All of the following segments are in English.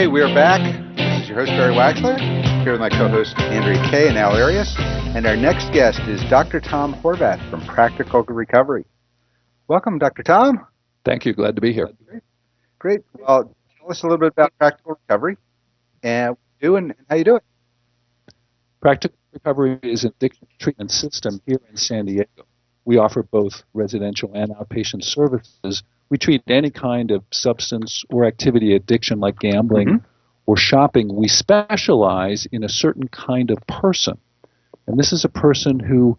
Okay, we are back. This is your host, Barry Waxler, here with my co-hosts, Andrea Kay and Al Arias. And our next guest is Dr. Tom Horvath from Practical Recovery. Welcome, Dr. Tom. Thank you. Glad to be here. Great. Well, tell us a little bit about Practical Recovery and what you do and how you do it. Practical Recovery is an addiction treatment system here in San Diego. We offer both residential and outpatient services. We treat any kind of substance or activity addiction like gambling or shopping. We specialize in a certain kind of person. And this is a person who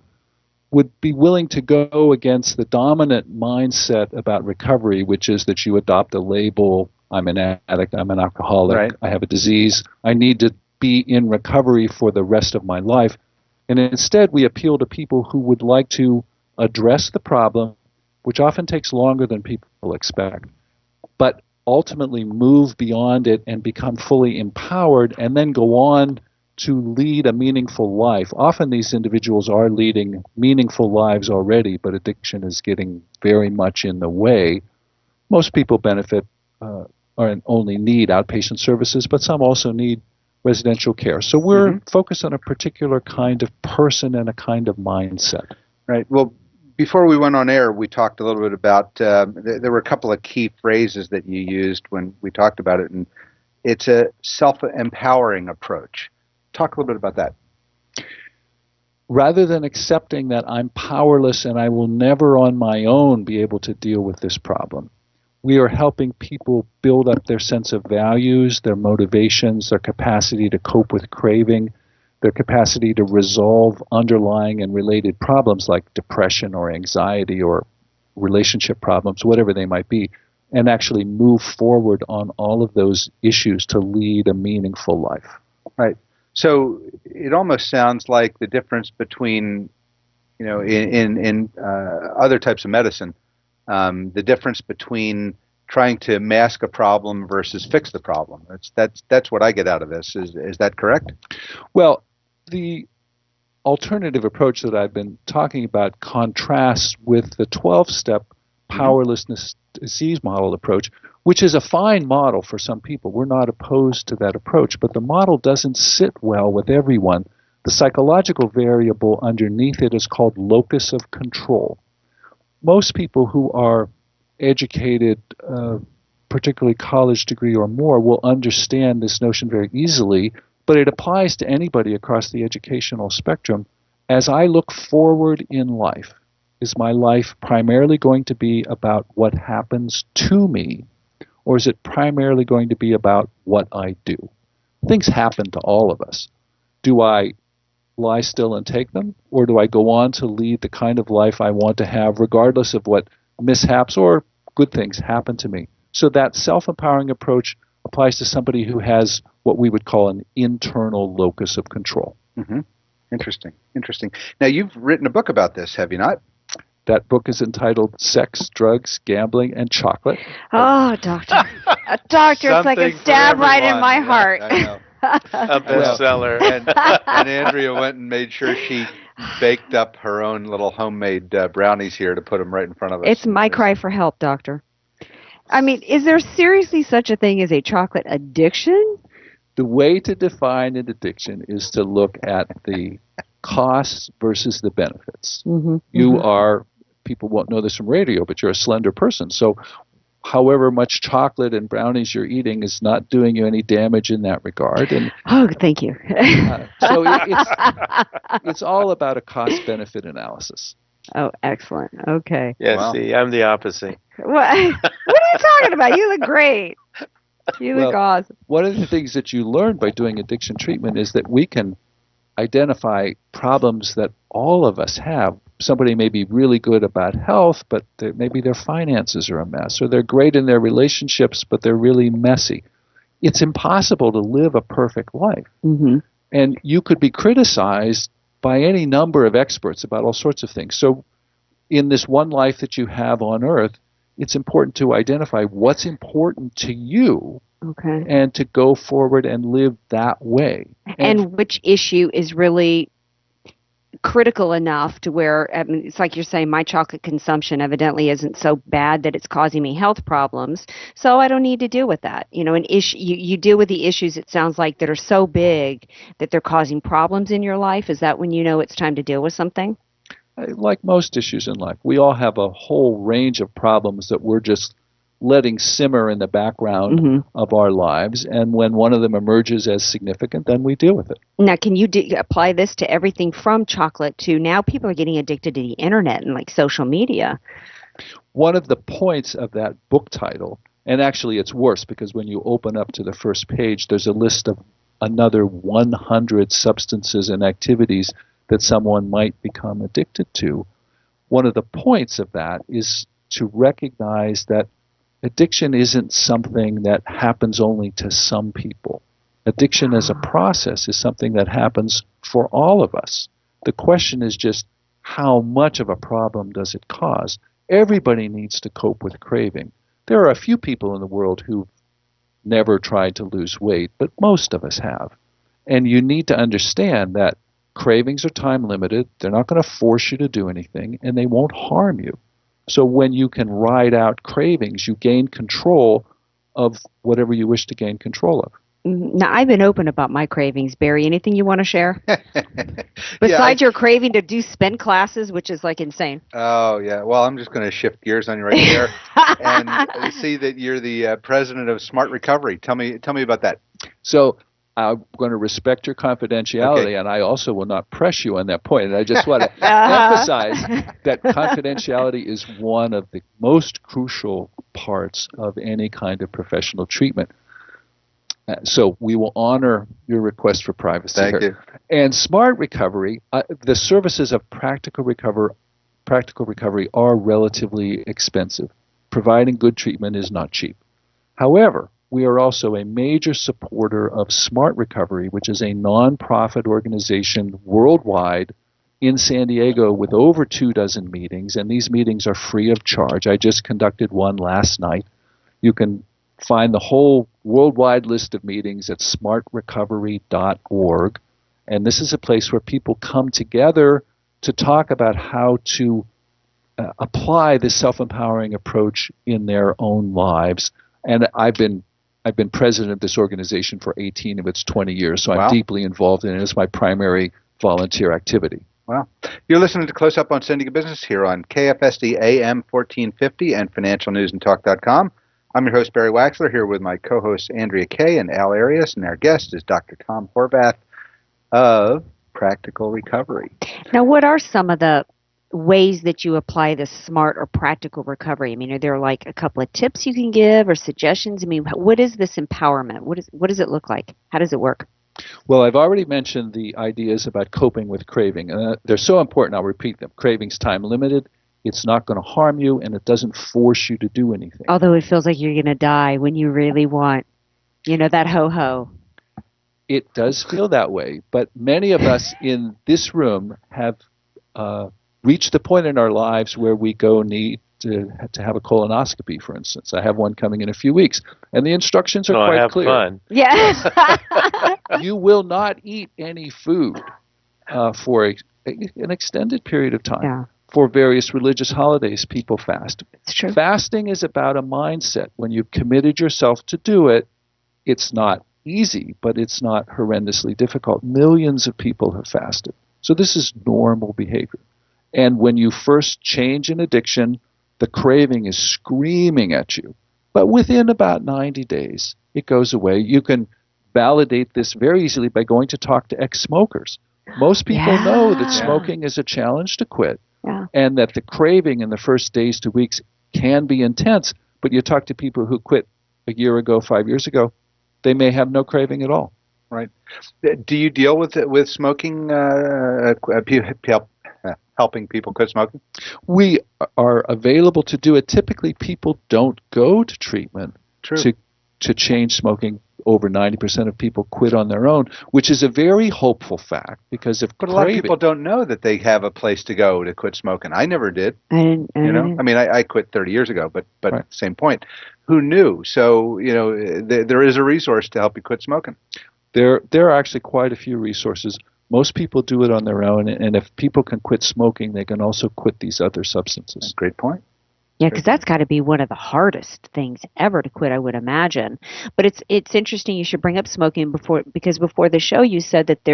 would be willing to go against the dominant mindset about recovery, which is that you adopt a label, I'm an addict, I'm an alcoholic, right. I have a disease, I need to be in recovery for the rest of my life. And instead, we appeal to people who would like to address the problem, which often takes longer than people expect, but ultimately move beyond it and become fully empowered and then go on to lead a meaningful life. Often these individuals are leading meaningful lives already, but addiction is getting very much in the way. Most people benefit or only need outpatient services, but some also need residential care. So we're focused on a particular kind of person and a kind of mindset. Right. Well, before we went on air, we talked a little bit about, there were a couple of key phrases that you used when we talked about it, and it's a self-empowering approach. Talk a little bit about that. Rather than accepting that I'm powerless and I will never on my own be able to deal with this problem, we are helping people build up their sense of values, their motivations, their capacity to cope with craving, their capacity to resolve underlying and related problems like depression or anxiety or relationship problems, whatever they might be, and actually move forward on all of those issues to lead a meaningful life. Right. So it almost sounds like the difference between, in other types of medicine, the difference between trying to mask a problem versus fix the problem. That's what I get out of this. Is that correct? Well, the alternative approach that I've been talking about contrasts with the 12-step powerlessness disease model approach, which is a fine model for some people. We're not opposed to that approach, but the model doesn't sit well with everyone. The psychological variable underneath it is called locus of control. Most people who are educated, particularly college degree or more, will understand this notion very easily, but it applies to anybody across the educational spectrum. As I look forward in life, is my life primarily going to be about what happens to me, or is it primarily going to be about what I do? Things happen to all of us. Do I lie still and take them, or do I go on to lead the kind of life I want to have regardless of what mishaps or good things happen to me? So that self-empowering approach applies to somebody who has what we would call an internal locus of control. Interesting. Now, you've written a book about this, have you not? That book is entitled Sex, Drugs, Gambling, and Chocolate. Oh, doctor. Doctor, it's like a stab right in my heart. I know. A bestseller. And Andrea went and made sure she baked up her own little homemade brownies here to put them right in front of us. It's my cry for help, doctor. I mean, is there seriously such a thing as a chocolate addiction? The way to define an addiction is to look at the costs versus the benefits. You are, people won't know this from radio, but you're a slender person. So however much chocolate and brownies you're eating is not doing you any damage in that regard. And oh, thank you. So it's all about a cost-benefit analysis. Oh, excellent. Okay. Yeah, Wow. See, I'm the opposite. What are you talking about? You look great. You look awesome. One of the things that you learn by doing addiction treatment is that we can identify problems that all of us have. Somebody may be really good about health, but maybe their finances are a mess, or they're great in their relationships, but they're really messy. It's impossible to live a perfect life. And you could be criticized by any number of experts about all sorts of things. So in this one life that you have on earth, it's important to identify what's important to you and to go forward and live that way. And which issue is really critical enough to where, I mean, it's like you're saying, my chocolate consumption evidently isn't so bad that it's causing me health problems, so I don't need to deal with that. An issue, you deal with the issues, it sounds like, that are so big that they're causing problems in your life. Is that when you know it's time to deal with something? Like most issues in life, we all have a whole range of problems that we're just letting simmer in the background of our lives, and when one of them emerges as significant, then we deal with it. Now, can you apply this to everything from chocolate to now people are getting addicted to the internet and like social media? One of the points of that book title, and actually it's worse because when you open up to the first page, there's a list of another 100 substances and activities that someone might become addicted to. One of the points of that is to recognize that addiction isn't something that happens only to some people. Addiction as a process is something that happens for all of us. The question is just how much of a problem does it cause? Everybody needs to cope with craving. There are a few people in the world who've never tried to lose weight, but most of us have. And you need to understand that cravings are time limited, they're not going to force you to do anything, and they won't harm you. So when you can ride out cravings, you gain control of whatever you wish to gain control of. Now, I've been open about my cravings. Barry, anything you want to share? Besides your craving to do spin classes, which is like insane. Oh, yeah. Well, I'm just going to shift gears on you right there and see that you're the president of Smart Recovery. Tell me about that. So I'm going to respect your confidentiality, and I also will not press you on that point. And I just want to emphasize that confidentiality is one of the most crucial parts of any kind of professional treatment. So we will honor your request for privacy Thank here. you. And Smart Recovery, the services of Practical Recovery are relatively expensive. Providing good treatment is not cheap. However, we are also a major supporter of Smart Recovery, which is a nonprofit organization worldwide in San Diego with over 24 meetings, and these meetings are free of charge. I just conducted one last night. You can find the whole worldwide list of meetings at smartrecovery.org, and this is a place where people come together to talk about how to apply this self-empowering approach in their own lives. And I've been president of this organization for 18 of its 20 years, so I'm deeply involved in it. It's my primary volunteer activity. Wow. You're listening to Close Up on San Diego Business here on KFSD AM 1450 and financialnewsandtalk.com. I'm your host, Barry Waxler, here with my co-hosts Andrea Kay and Al Arias, and our guest is Dr. Tom Horvath of Practical Recovery. Now, what are some of the ways that you apply this smart or practical recovery? I mean, are there like a couple of tips you can give or suggestions? I mean, what is this empowerment? What does it look like? How does it work? Well, I've already mentioned the ideas about coping with craving. They're so important, I'll repeat them. Craving's time limited. It's not going to harm you, and it doesn't force you to do anything. Although it feels like you're going to die when you really want, that ho-ho. It does feel that way, but many of us in this room have reached the point in our lives where we need to have a colonoscopy, for instance. I have one coming in a few weeks, and the instructions are quite clear. Fun. Yes. You will not eat any food for an extended period of time. Yeah. For various religious holidays, people fast. It's true. Fasting is about a mindset. When you've committed yourself to do it, it's not easy, but it's not horrendously difficult. Millions of people have fasted. So this is normal behavior. And when you first change an addiction, the craving is screaming at you. But within about 90 days, it goes away. You can validate this very easily by going to talk to ex-smokers. Most people know that smoking is a challenge to quit. Yeah. And that the craving in the first days to weeks can be intense, but you talk to people who quit a year ago, 5 years ago, they may have no craving at all. Right. Do you deal with smoking, helping people quit smoking? We are available to do it. Typically, people don't go to treatment to change smoking. Over 90% of people quit on their own, which is a very hopeful fact because if But a lot of people don't know that they have a place to go to quit smoking. I never did. I didn't. I mean, I quit 30 years ago, but right. Same point. Who knew? So, there is a resource to help you quit smoking. There are actually quite a few resources. Most people do it on their own, and if people can quit smoking, they can also quit these other substances. Great point. Yeah, because that's got to be one of the hardest things ever to quit, I would imagine. But it's interesting you should bring up smoking because before the show you said that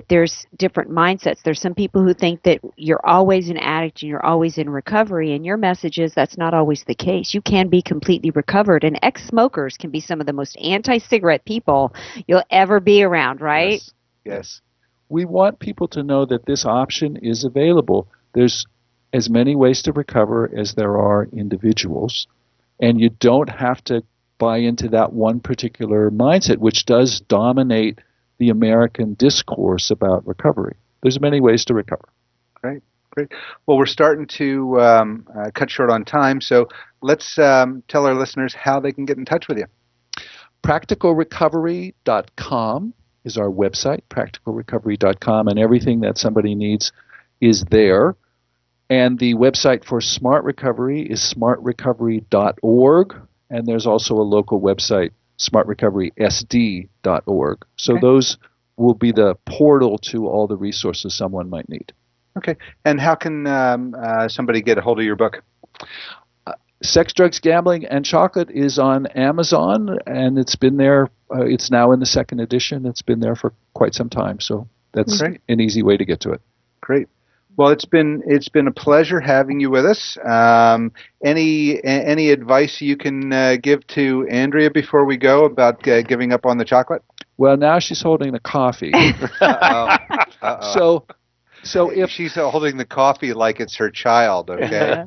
there's different mindsets. There's some people who think that you're always an addict and you're always in recovery, and your message is that's not always the case. You can be completely recovered, and ex-smokers can be some of the most anti-cigarette people you'll ever be around, right? Yes. We want people to know that this option is available. There's as many ways to recover as there are individuals, and you don't have to buy into that one particular mindset, which does dominate the American discourse about recovery. There's many ways to recover. Great. Well, we're starting to cut short on time, so let's tell our listeners how they can get in touch with you. Practicalrecovery.com is our website, practicalrecovery.com, and everything that somebody needs is there. And the website for Smart Recovery is smartrecovery.org, and there's also a local website, smartrecoverysd.org. So those will be the portal to all the resources someone might need. Okay. And how can somebody get a hold of your book? Sex, Drugs, Gambling, and Chocolate is on Amazon, and it's been there. It's now in the second edition. It's been there for quite some time, so that's an easy way to get to it. Great. Well, it's been a pleasure having you with us. Any advice you can give to Andrea before we go about giving up on the chocolate? Well, now she's holding the coffee. Uh-oh. So if she's holding the coffee like it's her child, okay?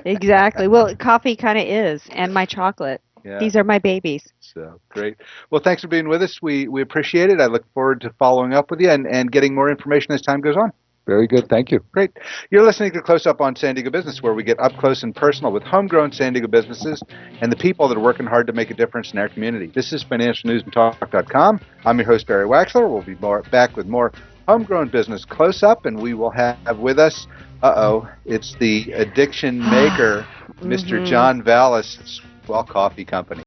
Exactly. Well, coffee kind of is, and my chocolate. Yeah. These are my babies. So great. Well, thanks for being with us. We appreciate it. I look forward to following up with you and getting more information as time goes on. Very good. Thank you. Great. You're listening to Close Up on San Diego Business, where we get up close and personal with homegrown San Diego businesses and the people that are working hard to make a difference in our community. This is financialnewsandtalk.com. I'm your host, Barry Waxler. We'll be back with more homegrown business Close Up, and we will have with us, it's the addiction maker, Mr. John Vallis, Swell Coffee Company.